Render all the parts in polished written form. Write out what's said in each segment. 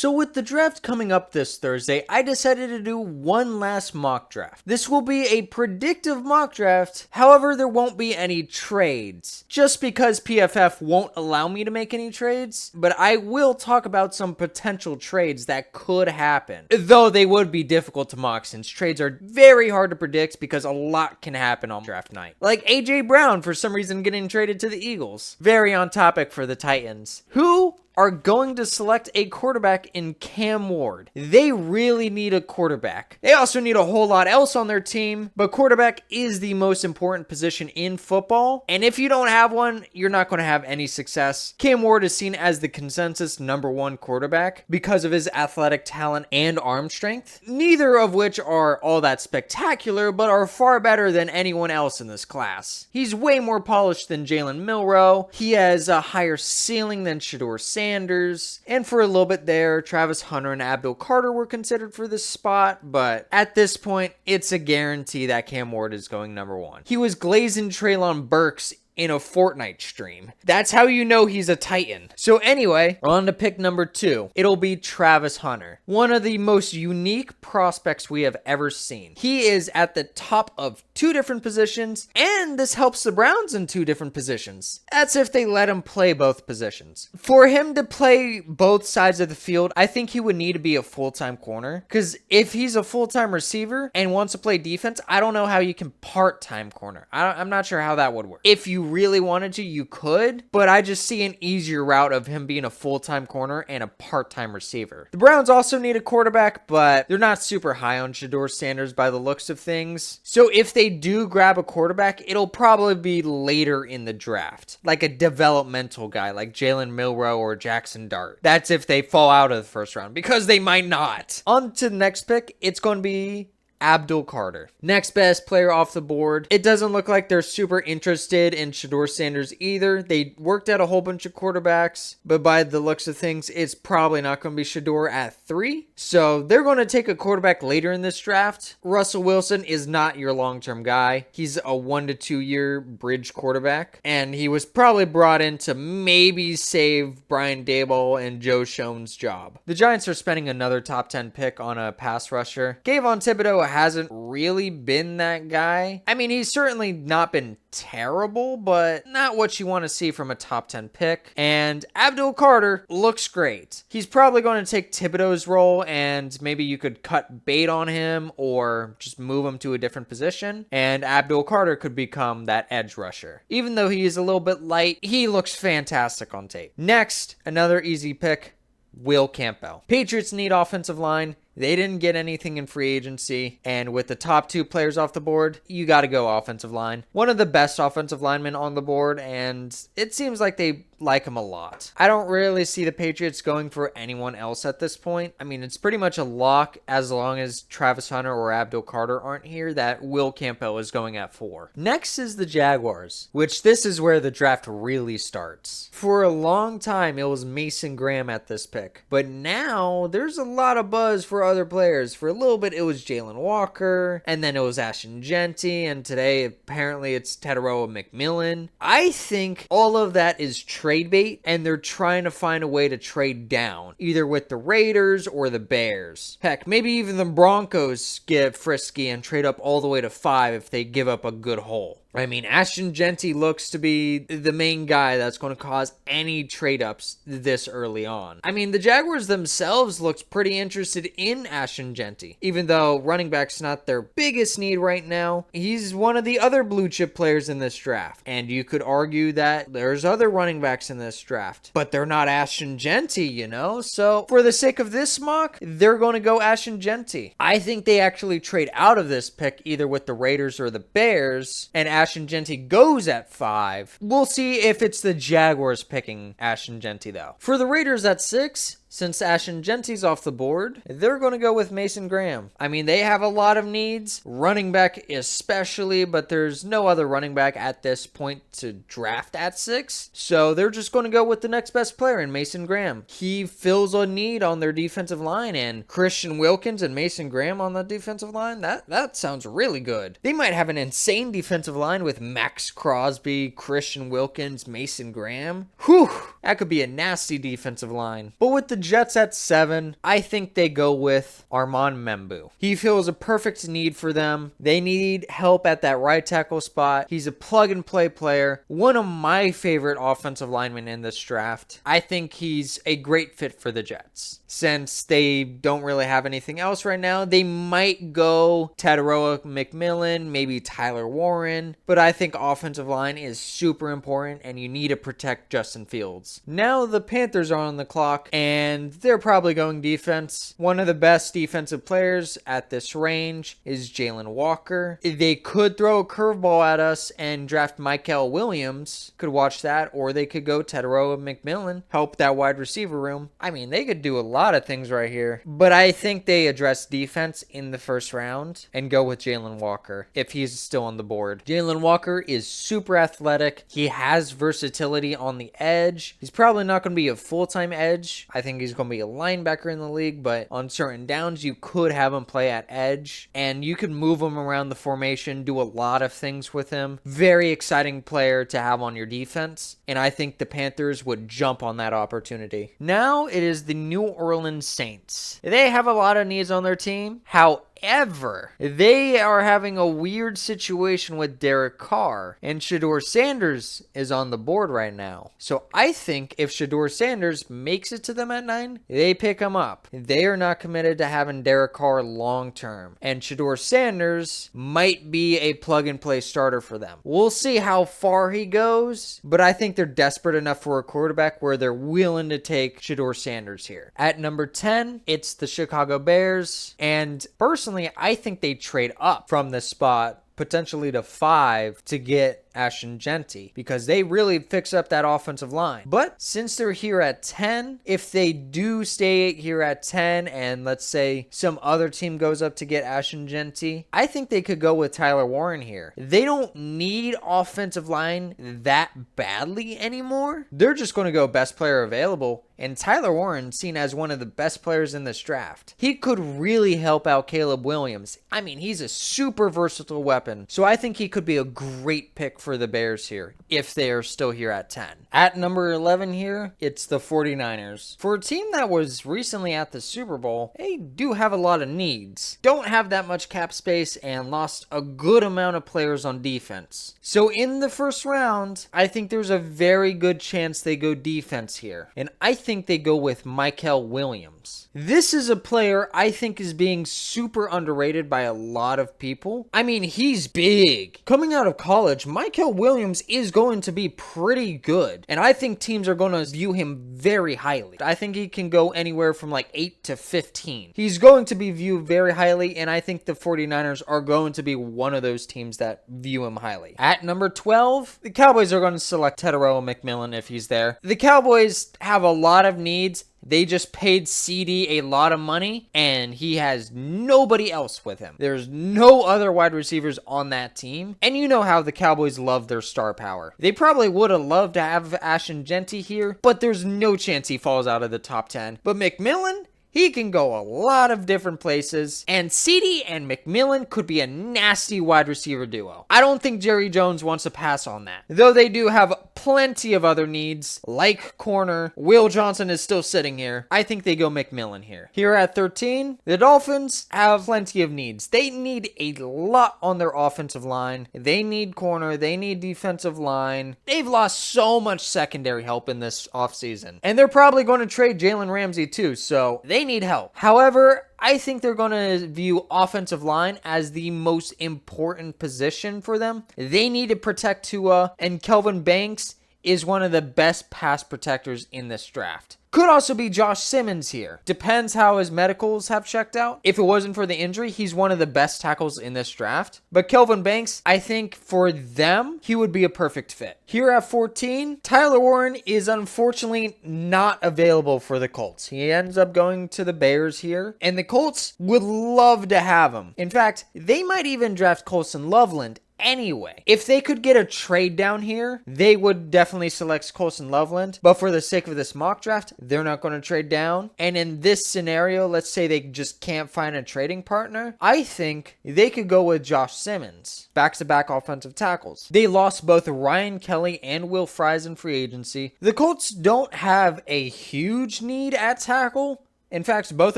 So with the draft coming up this Thursday, I decided to do one last mock draft. This will be a predictive mock draft, however there won't be any trades. Just because PFF won't allow me to make any trades, but I will talk about some potential trades that could happen. Though they would be difficult to mock since trades are very hard to predict because a lot can happen on draft night. Like AJ Brown for some reason getting traded to the Eagles. Very on topic for the Titans, who are going to select a quarterback in Cam Ward. They really need a quarterback. They also need a whole lot else on their team, but quarterback is the most important position in football. And if you don't have one, you're not going to have any success. Cam Ward is seen as the consensus #1 quarterback because of his athletic talent and arm strength, neither of which are all that spectacular, but are far better than anyone else in this class. He's way more polished than Jalen Milroe. He has a higher ceiling than Shedeur Sanders, and for a little bit there, Travis Hunter and Abdul Carter were considered for this spot, but at this point, it's a guarantee that Cam Ward is going #1. He was glazing Treylon Burks in a Fortnite stream. That's how you know he's a Titan. So anyway, on to pick #2. It'll be Travis Hunter, one of the most unique prospects we have ever seen. He is at the top of 2 different positions, and this helps the Browns in 2 different positions. That's if they let him play both positions. For him to play both sides of the field, I think he would need to be a full-time corner, because if he's a full-time receiver and wants to play defense, I don't know how you can part-time corner. I'm not sure how that would work. If you really wanted to, you could, but I just see an easier route of him being a full-time corner and a part-time receiver. The Browns also need a quarterback, but they're not super high on Shedeur Sanders by the looks of things. So if they do grab a quarterback, it'll probably be later in the draft, like a developmental guy like Jalen Milroe or Jackson Dart. That's if they fall out of the first round, because they might not. On to the next pick, it's going to be Abdul Carter. Next best player off the board. It doesn't look like they're super interested in Shedeur Sanders either. They worked out a whole bunch of quarterbacks, but by the looks of things, it's probably not going to be Shedeur at 3. So they're going to take a quarterback later in this draft. Russell Wilson is not your long-term guy. He's a 1 to 2 year bridge quarterback, and he was probably brought in to maybe save Brian Daboll and Joe Schoen's job. The Giants are spending another top 10 pick on a pass rusher. Kayvon Thibodeau hasn't really been that guy. I mean, he's certainly not been terrible, but not what you want to see from a top 10 pick. And Abdul Carter looks great. He's probably going to take Thibodeau's role, and maybe you could cut bait on him or just move him to a different position, and Abdul Carter could become that edge rusher. Even though he is a little bit light, he looks fantastic on tape. Next, another easy pick, Will Campbell. Patriots need offensive line. They didn't get anything in free agency, and with the top 2 players off the board, you got to go offensive line. One of the best offensive linemen on the board, and it seems like they like him a lot. I don't really see the Patriots going for anyone else at this point. I mean, it's pretty much a lock as long as Travis Hunter or Abdul Carter aren't here that Will Campbell is going at 4. Next is the Jaguars, which this is where the draft really starts. For a long time, it was Mason Graham at this pick, but now there's a lot of buzz for other players. For a little bit, it was Jalen Walker, and then it was Ashton Genty, and today apparently it's Teteroa McMillan. I think all of that is trade bait, and they're trying to find a way to trade down, either with the Raiders or the Bears. Heck, maybe even the Broncos get frisky and trade up all the way to 5 if they give up a good hole. I mean, Ashton Genty looks to be the main guy that's going to cause any trade-ups this early on. I mean, the Jaguars themselves looked pretty interested in Ashton Genty. Even though running back's not their biggest need right now, he's one of the other blue-chip players in this draft. And you could argue that there's other running backs in this draft, but they're not Ashton Genty, you know? So, for the sake of this mock, they're going to go Ashton Genty. I think they actually trade out of this pick either with the Raiders or the Bears, and Ashton Genty goes at 5. We'll see if it's the Jaguars picking Ashton Genty, though. For the Raiders at 6, since Ashton Genty's off the board, they're going to go with Mason Graham. I mean, they have a lot of needs, running back especially, but there's no other running back at this point to draft at 6. So they're just going to go with the next best player in Mason Graham. He fills a need on their defensive line, and Christian Wilkins and Mason Graham on the defensive line, that sounds really good. They might have an insane defensive line with Max Crosby, Christian Wilkins, Mason Graham. Whew, that could be a nasty defensive line. But with the Jets at 7, I think they go with Armand Membu. He feels a perfect need for them. They need help at that right tackle spot. He's a plug-and-play player. One of my favorite offensive linemen in this draft. I think he's a great fit for the Jets. Since they don't really have anything else right now, they might go Tataroa McMillan, maybe Tyler Warren, but I think offensive line is super important and you need to protect Justin Fields. Now the Panthers are on the clock and they're probably going defense. One of the best defensive players at this range is Jalen Walker. They could throw a curveball at us and draft Michael Williams. Could watch that, or they could go Tataroa McMillan, help that wide receiver room. I mean, they could do a lot of things right here, but I think they address defense in the first round and go with Jalen Walker if he's still on the board. Jalen Walker is super athletic. He has versatility on the edge. He's probably not going to be a full-time edge. I think he's going to be a linebacker in the league, but on certain downs, you could have him play at edge and you could move him around the formation, do a lot of things with him. Very exciting player to have on your defense, and I think the Panthers would jump on that opportunity. Now it is the New Orleans Saints. They have a lot of needs on their team. However, they are having a weird situation with Derek Carr, and Shedeur Sanders is on the board right now. So I think if Shedeur Sanders makes it to them at 9, they pick him up. They are not committed to having Derek Carr long term, and Shedeur Sanders might be a plug-and-play starter for them. We'll see how far he goes, but I think they're desperate enough for a quarterback where they're willing to take Shedeur Sanders here. At number 10, it's the Chicago Bears, and personally, I think they trade up from this spot potentially to 5 to get Ashton Genty because they really fix up that offensive line. But since they're here at 10, if they do stay here at 10 and let's say some other team goes up to get Ashton Genty, I think they could go with Tyler Warren here. They don't need offensive line that badly anymore. They're just going to go best player available, and Tyler Warren seen as one of the best players in this draft. He could really help out Caleb Williams. I mean, he's a super versatile weapon, so I think he could be a great pick for the Bears here if they are still here at 10. At number 11 here, it's the 49ers. For a team that was recently at the Super Bowl, they do have a lot of needs. Don't have that much cap space and lost a good amount of players on defense. So in the first round, I think there's a very good chance they go defense here. And I think they go with Michael Williams. This is a player I think is being super underrated by a lot of people. I mean, he's big. Coming out of college, Michael Williams is going to be pretty good. And I think teams are going to view him very highly. I think he can go anywhere from like 8 to 15. He's going to be viewed very highly, and I think the 49ers are going to be one of those teams that view him highly. At number 12, the Cowboys are going to select Tataroa McMillan if he's there. The Cowboys have a lot of needs. They just paid CD a lot of money, and he has nobody else with him. There's no other wide receivers on that team, and you know how the Cowboys love their star power. They probably would have loved to have Ashton Genty here, but there's no chance he falls out of the top 10. But McMillan, he can go a lot of different places, and CD and McMillan could be a nasty wide receiver duo. I don't think Jerry Jones wants to pass on that, though they do have plenty of other needs, like corner. Will Johnson is still sitting here. I think they go McMillan here. Here at 13, the Dolphins have plenty of needs. They need a lot on their offensive line. They need corner. They need defensive line. They've lost so much secondary help in this offseason, and they're probably going to trade Jalen Ramsey too, so they need help. However, I think they're going to view offensive line as the most important position for them. They need to protect Tua, and Kelvin Banks is one of the best pass protectors in this draft. Could also be Josh Simmons here. Depends how his medicals have checked out. If it wasn't for the injury, he's one of the best tackles in this draft. But Kelvin Banks, I think for them, he would be a perfect fit. Here at 14, Tyler Warren is unfortunately not available for the Colts. He ends up going to the Bears here, and the Colts would love to have him. In fact, they might even draft Colson Loveland anyway. If they could get a trade down here, they would definitely select Colson Loveland. But for the sake of this mock draft, they're not going to trade down. And in this scenario, let's say they just can't find a trading partner, I think they could go with Josh Simmons, back-to-back offensive tackles. They lost both Ryan Kelly and Will Fries in free agency. The Colts don't have a huge need at tackle. In fact, both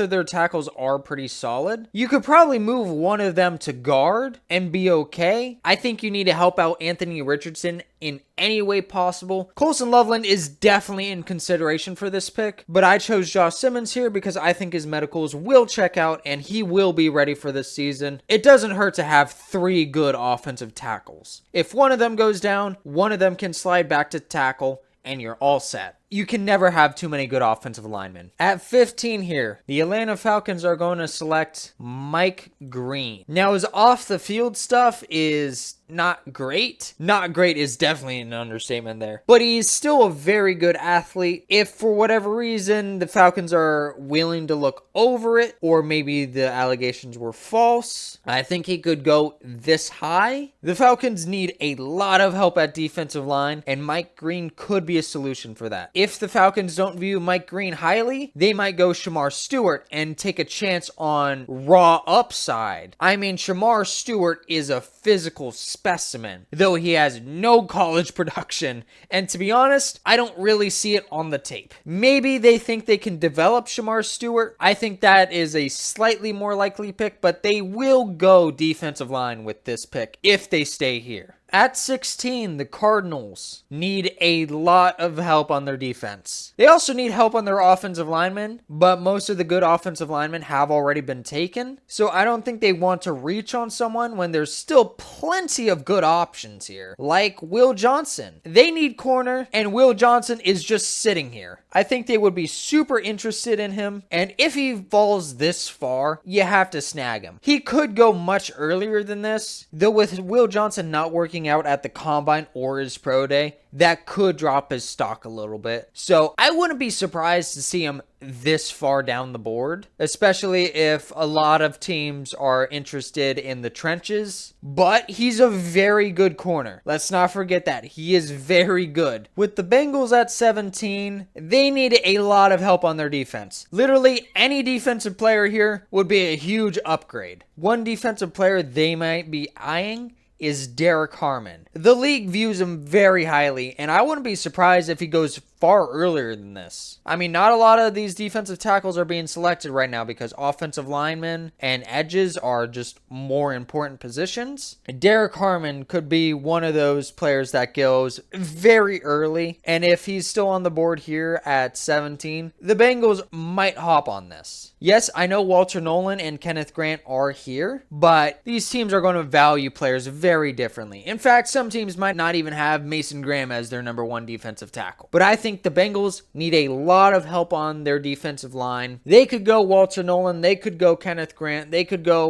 of their tackles are pretty solid. You could probably move one of them to guard and be okay. I think you need to help out Anthony Richardson in any way possible. Colson Loveland is definitely in consideration for this pick, but I chose Josh Simmons here because I think his medicals will check out and he will be ready for this season. It doesn't hurt to have 3 good offensive tackles. If one of them goes down, one of them can slide back to tackle and you're all set. You can never have too many good offensive linemen. At 15 here, the Atlanta Falcons are going to select Mike Green. Now, his off-the-field stuff is not great. Not great is definitely an understatement there. But he's still a very good athlete. If for whatever reason the Falcons are willing to look over it, or maybe the allegations were false, I think he could go this high. The Falcons need a lot of help at defensive line, and Mike Green could be a solution for that. If the Falcons don't view Mike Green highly, they might go Shamar Stewart and take a chance on raw upside. I mean, Shamar Stewart is a physical specimen, though he has no college production. And to be honest, I don't really see it on the tape. Maybe they think they can develop Shamar Stewart. I think that is a slightly more likely pick, but they will go defensive line with this pick if they stay here. At 16, the Cardinals need a lot of help on their defense. They also need help on their offensive linemen, but most of the good offensive linemen have already been taken. So I don't think they want to reach on someone when there's still plenty of good options here, like Will Johnson. They need corner, and Will Johnson is just sitting here. I think they would be super interested in him, and if he falls this far, you have to snag him. He could go much earlier than this, though with Will Johnson not working out at the combine or his pro day, that could drop his stock a little bit. So I wouldn't be surprised to see him this far down the board, especially if a lot of teams are interested in the trenches. But he's a very good corner. Let's not forget that. He is very good. With the Bengals at 17, they need a lot of help on their defense. Literally any defensive player here would be a huge upgrade. One defensive player they might be eyeing is Derek Harmon. The league views him very highly, and I wouldn't be surprised if he goes far earlier than this. I mean, not a lot of these defensive tackles are being selected right now because offensive linemen and edges are just more important positions. Derek Harmon could be one of those players that goes very early, and if he's still on the board here at 17, the Bengals might hop on this. Yes, I know Walter Nolan and Kenneth Grant are here, but these teams are going to value players very differently. In fact, some teams might not even have Mason Graham as their number 1 defensive tackle. But I think the Bengals need a lot of help on their defensive line. They could go Walter Nolan, they could go Kenneth Grant, they could go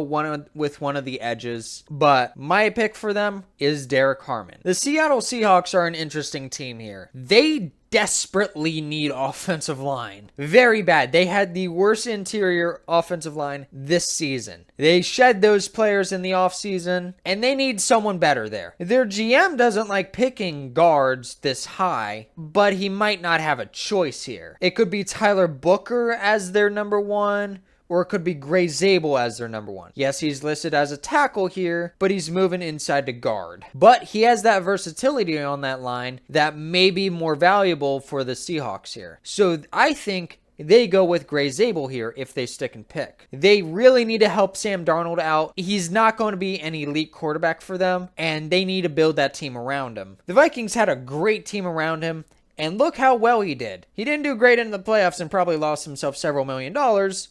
with one of the edges, but my pick for them is Derek Harmon. The Seattle Seahawks are an interesting team here. They desperately need offensive line. Very bad. They had the worst interior offensive line this season. They shed those players in the offseason, and they need someone better there. Their GM doesn't like picking guards this high, but he might not have a choice here. It could be Tyler Booker as their number 1, or it could be Gray Zabel as their number 1. Yes, he's listed as a tackle here, but he's moving inside to guard. But he has that versatility on that line that may be more valuable for the Seahawks here. So I think they go with Gray Zabel here if they stick and pick. They really need to help Sam Darnold out. He's not going to be an elite quarterback for them, and they need to build that team around him. The Vikings had a great team around him, and look how well he did. He didn't do great in the playoffs and probably lost himself several $1 million,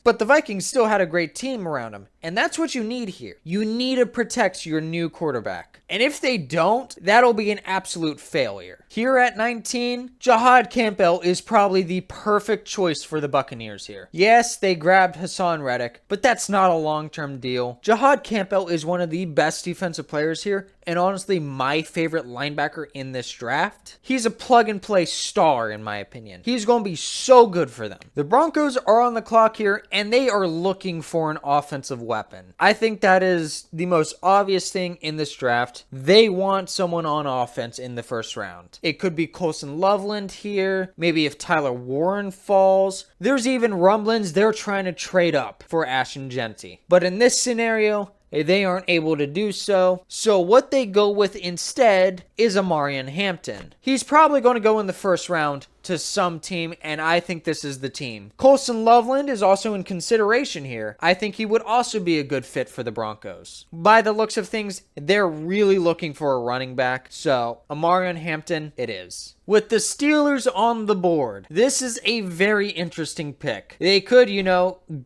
but the Vikings still had a great team around him. And that's what you need here. You need to protect your new quarterback. And if they don't, that'll be an absolute failure. Here at 19, Jahad Campbell is probably the perfect choice for the Buccaneers here. Yes, they grabbed Hassan Reddick, but that's not a long-term deal. Jahad Campbell is one of the best defensive players here, and honestly, my favorite linebacker in this draft. He's a plug-and-play star, in my opinion. He's going to be so good for them. The Broncos are on the clock here, and they are looking for an offensive weapon. I think that is the most obvious thing in this draft. draft, they want someone on offense in the first round. It could be Colson Loveland here. Maybe if Tyler Warren falls. There's even rumblings they're trying to trade up for Ashton Genty. But in this scenario, they aren't able to do so. So what they go with instead is Amarian Hampton. He's probably going to go in the first round to some team, and I think this is the team. Colson Loveland is also in consideration here. I think he would also be a good fit for the Broncos. By the looks of things, they're really looking for a running back, so Amarian Hampton it is. With the Steelers on the board, this is a very interesting pick. They could,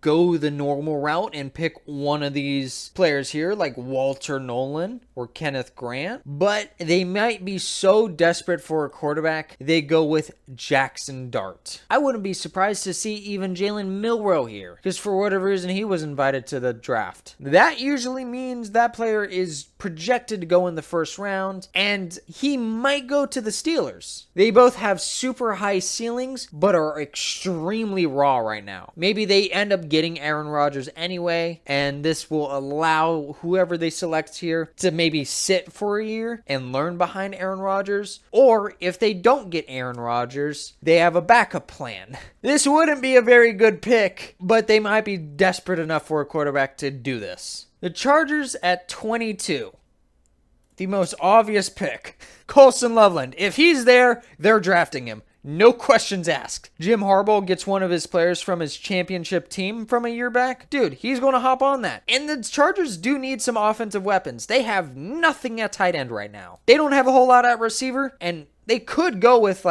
go the normal route and pick one of these players here, like Walter Nolan or Kenneth Grant, but they might be so desperate for a quarterback, they go with Jackson Dart. I wouldn't be surprised to see even Jalen Milroe here, because for whatever reason he was invited to the draft. That usually means that player is projected to go in the first round, and he might go to the Steelers. They both have super high ceilings, but are extremely raw right now. Maybe they end up getting Aaron Rodgers anyway, and this will allow whoever they select here to maybe sit for a year and learn behind Aaron Rodgers. Or if they don't get Aaron Rodgers, they have a backup plan. This wouldn't be a very good pick, but they might be desperate enough for a quarterback to do this. The Chargers at 22. The most obvious pick. Colson Loveland. If he's there, they're drafting him. No questions asked. Jim Harbaugh gets one of his players from his championship team from a year back. Dude, he's going to hop on that. And the Chargers do need some offensive weapons. They have nothing at tight end right now. They don't have a whole lot at receiver, and they could go with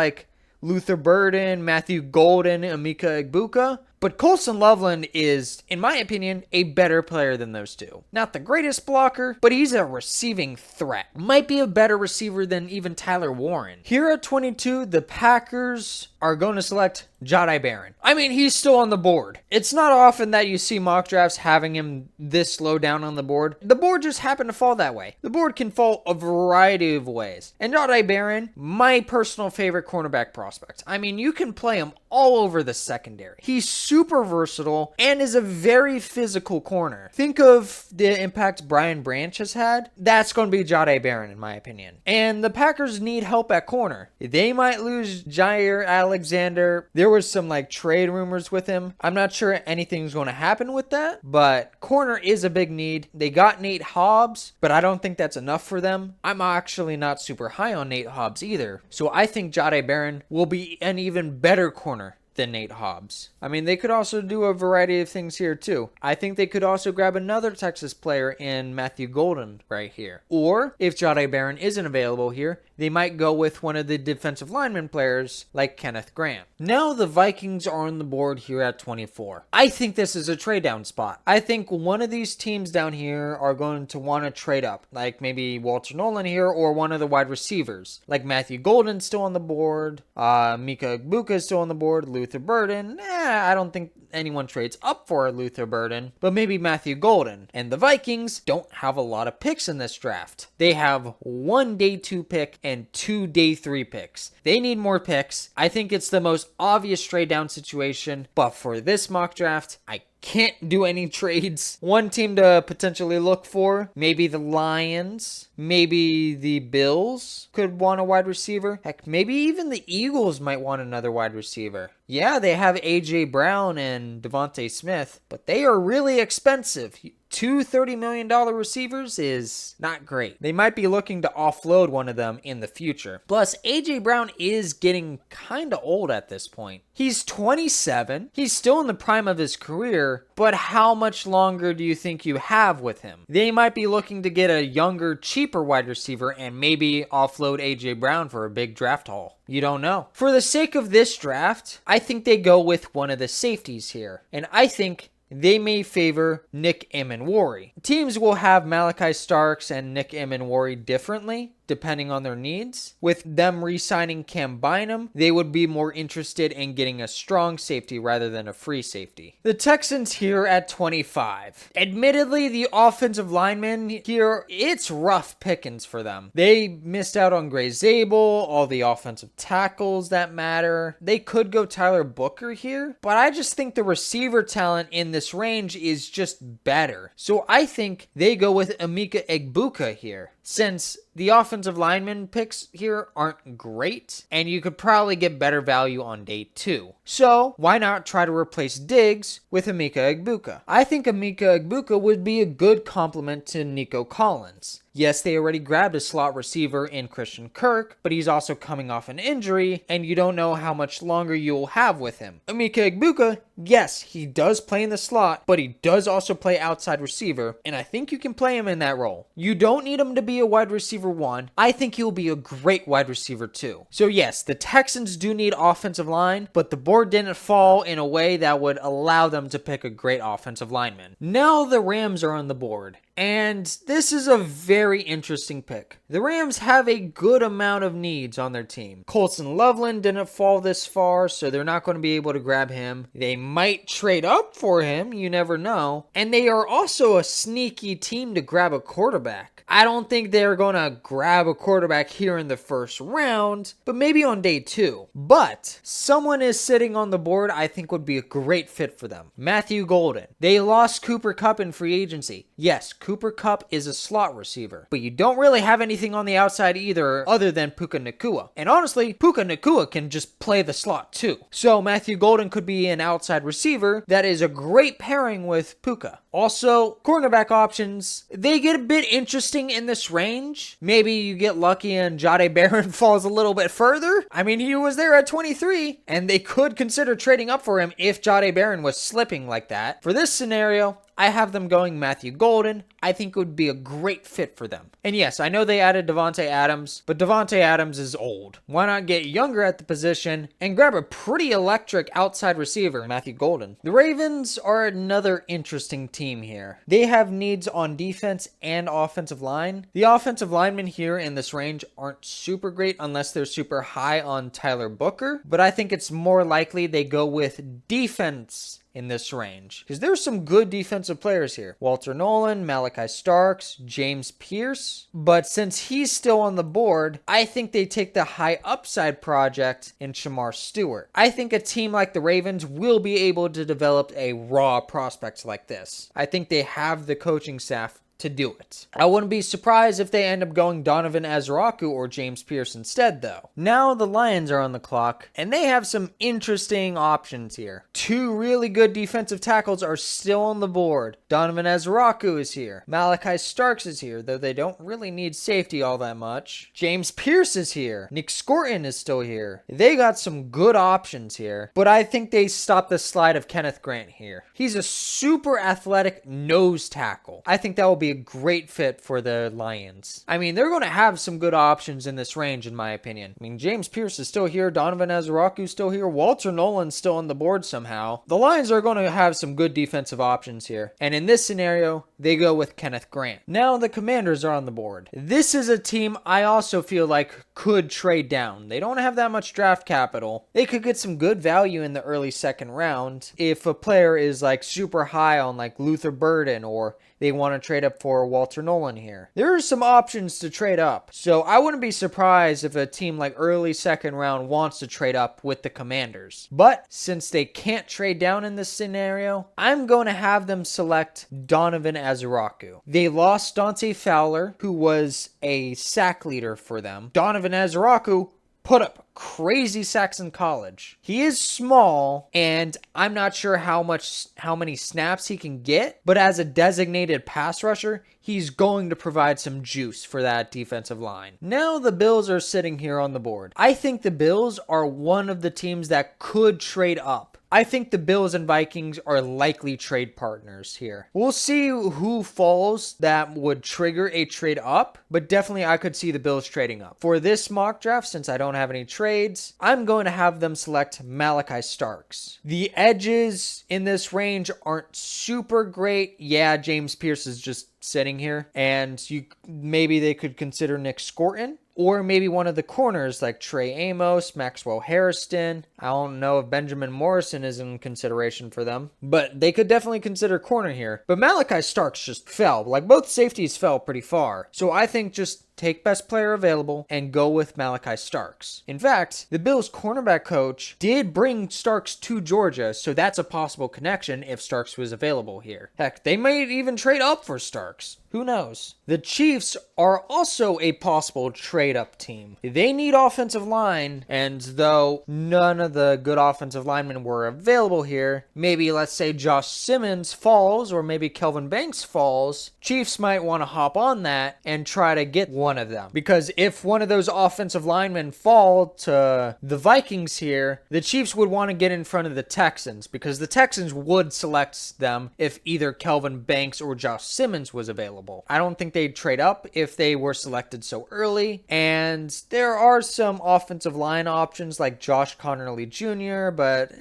Luther Burden, Matthew Golden, Emeka Egbuka. But Colson Loveland is, in my opinion, a better player than those two. Not the greatest blocker, but he's a receiving threat. Might be a better receiver than even Tyler Warren. Here at 22, the Packers are going to select Jahdae Barron. I mean, he's still on the board. It's not often that you see mock drafts having him this low down on the board. The board just happened to fall that way. The board can fall a variety of ways. And Jahdae Barron, my personal favorite cornerback prospect. I mean, you can play him all over the secondary. He's super versatile and is a very physical corner. Think of the impact Brian Branch has had. That's going to be Jahdae Barron, in my opinion. And the Packers need help at corner. They might lose Jair Alexander. There was some trade rumors with him. I'm not sure anything's going to happen with that, but corner is a big need. They got Nate Hobbs, but I don't think that's enough for them. I'm actually not super high on Nate Hobbs either. So I think Jahdae Barron will be an even better corner than Nate Hobbs. I mean, they could also do a variety of things here too. I think they could also grab another Texas player in Matthew Golden right here. Or if Jahdae Barron isn't available here, they might go with one of the defensive lineman players like Kenneth Grant. Now the Vikings are on the board here at 24. I think this is a trade down spot. I think one of these teams down here are going to want to trade up, like maybe Walter Nolan here or one of the wide receivers. Like Matthew Golden's still on the board, Emeka Egbuka is still on the board, Luther Burden. I don't think anyone trades up for Luther Burden, but maybe Matthew Golden. And the Vikings don't have a lot of picks in this draft. They have one day 2 pick and 2 day 3 picks. They need more picks. I think it's the most obvious trade down situation, but for this mock draft, I can't do any trades. One team to potentially look for, maybe the Lions, maybe the Bills could want a wide receiver. Heck, maybe even the Eagles might want another wide receiver. Yeah, they have A.J. Brown and Devontae Smith, but they are really expensive. 2 $30 million receivers is not great. They might be looking to offload one of them in the future. Plus, A.J. Brown is getting kind of old at this point. He's 27. He's still in the prime of his career, but how much longer do you think you have with him? They might be looking to get a younger, cheaper wide receiver and maybe offload A.J. Brown for a big draft haul. You don't know. For the sake of this draft, I think they go with one of the safeties here. And I think they may favor Nick Emmanwori. Teams will have Malachi Starks and Nick Emmanwori differently. depending on their needs. With them re-signing Cam Bynum, they would be more interested in getting a strong safety rather than a free safety. The Texans here at 25. Admittedly, the offensive linemen here, it's rough pickings for them. They missed out on Gray Zabel, all the offensive tackles that matter. They could go Tyler Booker here, but I just think the receiver talent in this range is just better. So I think they go with Emeka Egbuka here, since the offensive lineman picks here aren't great, and you could probably get better value on day 2. So why not try to replace Diggs with Emeka Egbuka? I think Emeka Egbuka would be a good complement to Nico Collins. Yes, they already grabbed a slot receiver in Christian Kirk, but he's also coming off an injury, and you don't know how much longer you'll have with him. Emeka Egbuka, yes, he does play in the slot, but he does also play outside receiver, and I think you can play him in that role. You don't need him to be a wide receiver 1. I think he'll be a great wide receiver 2. So yes, the Texans do need offensive line, but the board didn't fall in a way that would allow them to pick a great offensive lineman. Now the Rams are on the board, and this is a very interesting pick. The Rams have a good amount of needs on their team. Colson Loveland didn't fall this far, so they're not going to be able to grab him. They might trade up for him, you never know. And they are also a sneaky team to grab a quarterback. I don't think they're going to grab a quarterback here in the first round, but maybe on day 2. But someone is sitting on the board I think would be a great fit for them. Matthew Golden. They lost Cooper Kupp in free agency. Yes, Cooper Kupp is a slot receiver, but you don't really have anything on the outside either other than Puka Nacua. And honestly, Puka Nacua can just play the slot too. So Matthew Golden could be an outside receiver that is a great pairing with Puka. Also, cornerback options, they get a bit interesting in this range. Maybe you get lucky and Jahdae Barron falls a little bit further. I mean, he was there at 23, and they could consider trading up for him if Jahdae Barron was slipping like that. For this scenario, I have them going Matthew Golden. I think it would be a great fit for them. And yes, I know they added Devontae Adams, but Devontae Adams is old. Why not get younger at the position and grab a pretty electric outside receiver, Matthew Golden? The Ravens are another interesting team here. They have needs on defense and offensive line. The offensive linemen here in this range aren't super great unless they're super high on Tyler Booker, but I think it's more likely they go with defense in this range, because there's some good defensive players here. Walter Nolan, Malachi Starks, James Pierce. But since he's still on the board, I think they take the high upside project in Shamar Stewart. I think a team like the Ravens will be able to develop a raw prospect like this. I think they have the coaching staff to do it. I wouldn't be surprised if they end up going Donovan Azaraku or James Pierce instead, though. Now the Lions are on the clock, and they have some interesting options here. 2 really good defensive tackles are still on the board. Donovan Azaraku is here. Malachi Starks is here, though they don't really need safety all that much. James Pierce is here. Nick Scorton is still here. They got some good options here, but I think they stopped the slide of Kenneth Grant here. He's a super athletic nose tackle. I think that will be a great fit for the Lions. I mean, they're going to have some good options in this range, in my opinion. I mean, James Pierce is still here. Donovan Azaraku is still here. Walter Nolan's still on the board somehow. The Lions are going to have some good defensive options here. And in this scenario, they go with Kenneth Grant. Now the Commanders are on the board. This is a team I also feel like could trade down. They don't have that much draft capital. They could get some good value in the early second round if a player is like super high on like Luther Burden, or they want to trade up for Walter Nolan here. There are some options to trade up, so I wouldn't be surprised if a team like early second round wants to trade up with the Commanders. But since they can't trade down in this scenario, I'm going to have them select Donovan Azaraku. They lost Dante Fowler, who was a sack leader for them. Donovan Azaraku put up crazy sacks in college. He is small, and I'm not sure how many snaps he can get, but as a designated pass rusher, he's going to provide some juice for that defensive line. Now the Bills are sitting here on the board. I think the Bills are one of the teams that could trade up. I think the Bills and Vikings are likely trade partners here. We'll see who falls that would trigger a trade up, but definitely I could see the Bills trading up. For this mock draft, since I don't have any trades, I'm going to have them select Malachi Starks. The edges in this range aren't super great. Yeah, James Pierce is just sitting here, and maybe they could consider Nick Scorton, or maybe one of the corners like Trey Amos, Maxwell Harrison. I don't know if Benjamin Morrison is in consideration for them, but they could definitely consider corner here. But Malachi Starks just fell. Like, both safeties fell pretty far. So I think just take best player available and go with Malachi Starks. In fact, the Bills cornerback coach did bring Starks to Georgia, so that's a possible connection if Starks was available here. Heck, they might even trade up for Starks. Who knows? The Chiefs are also a possible trade-up team. They need offensive line, and though none of the good offensive linemen were available here, maybe let's say Josh Simmons falls, or maybe Kelvin Banks falls, Chiefs might want to hop on that and try to get one of them. Because if one of those offensive linemen fall to the Vikings here, the Chiefs would want to get in front of the Texans, because the Texans would select them if either Kelvin Banks or Josh Simmons was available. I don't think they'd trade up if they were selected so early. And there are some offensive line options like Josh Connerly Jr., but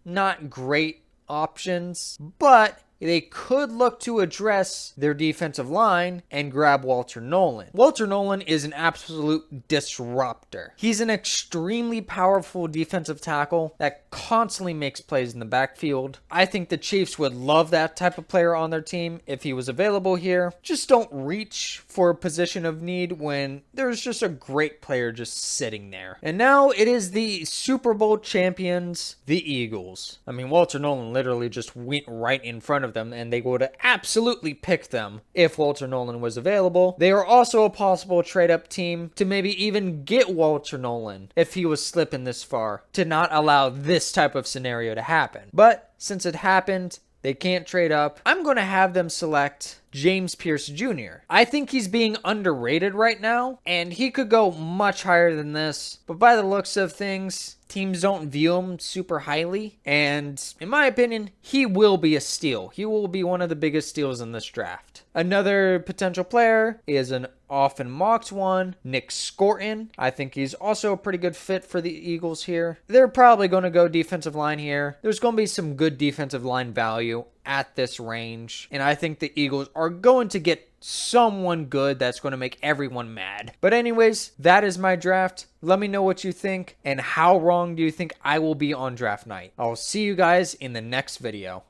not great options. But they could look to address their defensive line and grab Walter Nolan. Walter Nolan is an absolute disruptor. He's an extremely powerful defensive tackle that constantly makes plays in the backfield. I think the Chiefs would love that type of player on their team if he was available here. Just don't reach for a position of need when there's just a great player just sitting there. And now it is the Super Bowl champions, the Eagles. I mean, Walter Nolan literally just went right in front of them, and they would have absolutely picked them if Walter Nolan was available. They are also a possible trade-up team to maybe even get Walter Nolan if he was slipping this far, to not allow this type of scenario to happen. But since it happened, they can't trade up. I'm going to have them select James Pierce Jr. I think he's being underrated right now, and he could go much higher than this. But by the looks of things, teams don't view him super highly. And in my opinion, he will be a steal. He will be one of the biggest steals in this draft. Another potential player is an often mocked one, Nick Scorton. I think he's also a pretty good fit for the Eagles here. They're probably going to go defensive line here. There's going to be some good defensive line value at this range, and I think the Eagles are going to get someone good that's going to make everyone mad. But anyways, that is my draft. Let me know what you think, and how wrong do you think I will be on draft night. I'll see you guys in the next video.